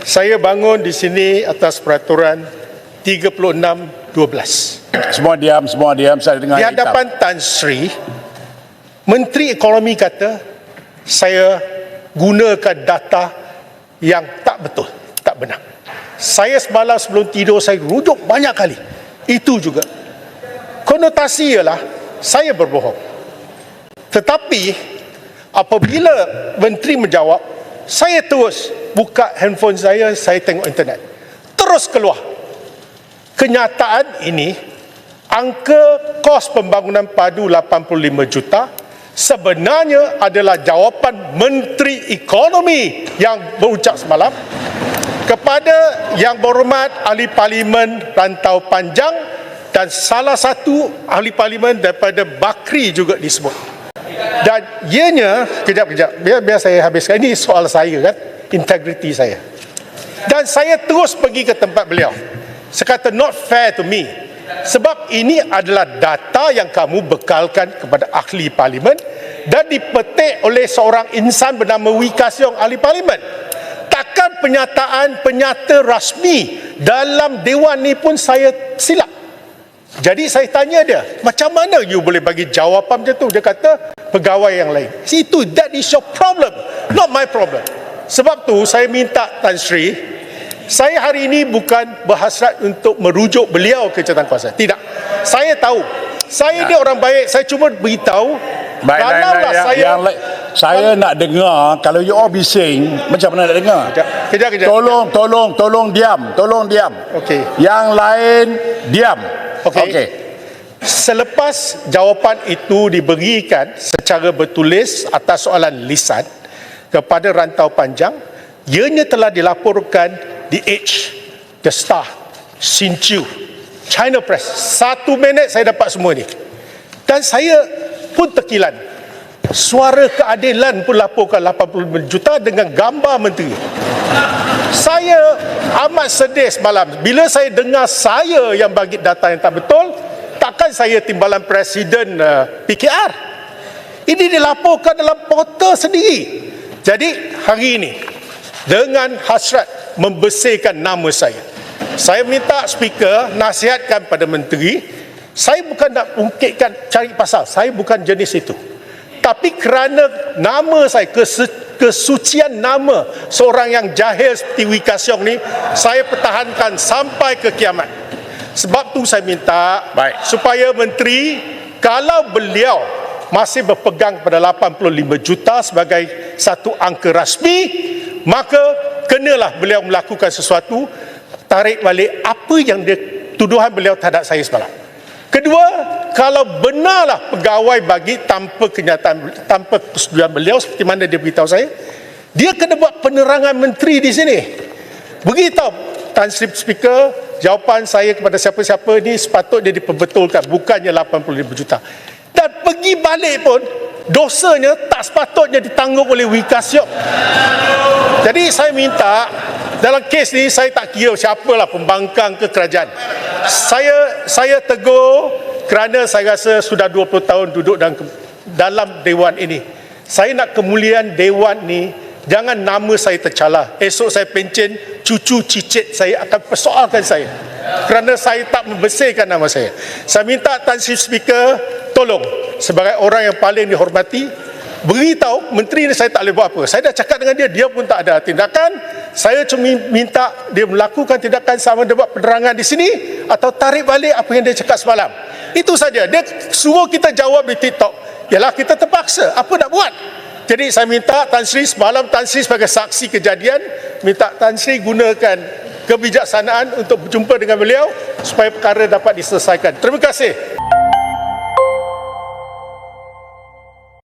Saya bangun di sini atas peraturan 36/12. Semua diam, saya dengar. Di hadapan Tan Sri, Menteri Ekonomi kata saya gunakan data yang tak betul, tak benar. Saya semalam sebelum tidur saya rujuk banyak kali. Itu juga. Konotasi ialah saya berbohong. Tetapi apabila menteri menjawab, saya terus buka handphone saya tengok internet. Terus keluar. Kenyataan ini, angka kos pembangunan padu 85 juta sebenarnya adalah jawapan Menteri Ekonomi yang berucap semalam kepada Yang Berhormat Ahli Parlimen Rantau Panjang dan salah satu Ahli Parlimen daripada Bakri juga disebut. Dan ianya, kejap, biar saya habiskan. Ini soal saya kan, integriti saya. Dan saya terus pergi ke tempat beliau. Saya kata not fair to me. Sebab ini adalah data yang kamu bekalkan kepada ahli parlimen dan dipetik oleh seorang insan bernama Wee Ka Siong, ahli parlimen. Takkan penyataan penyata rasmi dalam dewan ni pun saya silap. Jadi saya tanya dia, macam mana you boleh bagi jawapan macam tu? Dia kata pegawai yang lain. Itu, that is your problem, not my problem. Sebab tu saya minta Tan Sri, saya hari ini bukan berhasrat untuk merujuk beliau ke jawatankuasa. Tidak. Saya tahu. Saya dia orang baik. Saya cuma beritahu. Kalaulah saya nak dengar, kalau you all bising, macam mana nak dengar? Kejap. Tolong diam. Okey. Yang lain diam. Okey. Selepas jawapan itu diberikan secara bertulis atas soalan lisan kepada Rantau Panjang, ianya telah dilaporkan di Edge, The Star, Xinqiu, China Press. 1 minit saya dapat semua ni. Dan saya pun terkilan. Suara Keadilan pun laporkan 85 juta dengan gambar menteri. Saya amat sedih semalam. Bila saya dengar saya yang bagi data yang tak betul, takkan saya timbalan Presiden PKR. Ini dilaporkan dalam portal sendiri. Jadi hari ini, dengan hasrat membersihkan nama saya minta speaker nasihatkan pada menteri. Saya bukan nak ungkitkan cari pasal, saya bukan jenis itu. Tapi kerana nama saya, kesucian nama seorang yang jahil seperti Wee Ka Siong ni, saya pertahankan sampai ke kiamat. Sebab tu saya minta supaya menteri, kalau beliau masih berpegang pada 85 juta sebagai satu angka rasmi, maka kenalah beliau melakukan sesuatu, tarik balik apa yang tuduhan beliau terhadap saya semalam. Kedua, kalau benarlah pegawai bagi tanpa kenyataan, tanpa persetujuan beliau seperti mana dia beritahu saya, dia kena buat penerangan menteri di sini. Beritahu Tan Sri Speaker, jawapan saya kepada siapa-siapa ni sepatutnya diperbetulkan, bukannya 85 juta. Dan pergi balik pun, dosanya tak sepatutnya ditanggung oleh Wee Ka Siong. Jadi saya minta, dalam kes ni saya tak kira siapalah pembangkang ke kerajaan. Saya tegur kerana saya rasa sudah 20 tahun duduk dalam dewan ini. Saya nak kemuliaan dewan ni, jangan nama saya tercalar. Esok saya pencen, cucu cicit saya akan persoalkan saya kerana saya tak membersihkan nama saya. Saya minta Tan Sri Speaker, tolong sebagai orang yang paling dihormati, beritahu menteri ni saya tak boleh buat apa. Saya dah cakap dengan dia pun tak ada tindakan. Saya cuma minta dia melakukan tindakan sama ada buat penerangan di sini atau tarik balik apa yang dia cakap semalam. Itu saja. Dia suruh kita jawab di TikTok. Yalah, kita terpaksa. Apa nak buat? Jadi saya minta Tan Sri, semalam Tan Sri sebagai saksi kejadian, minta Tan Sri gunakan kebijaksanaan untuk berjumpa dengan beliau supaya perkara dapat diselesaikan. Terima kasih.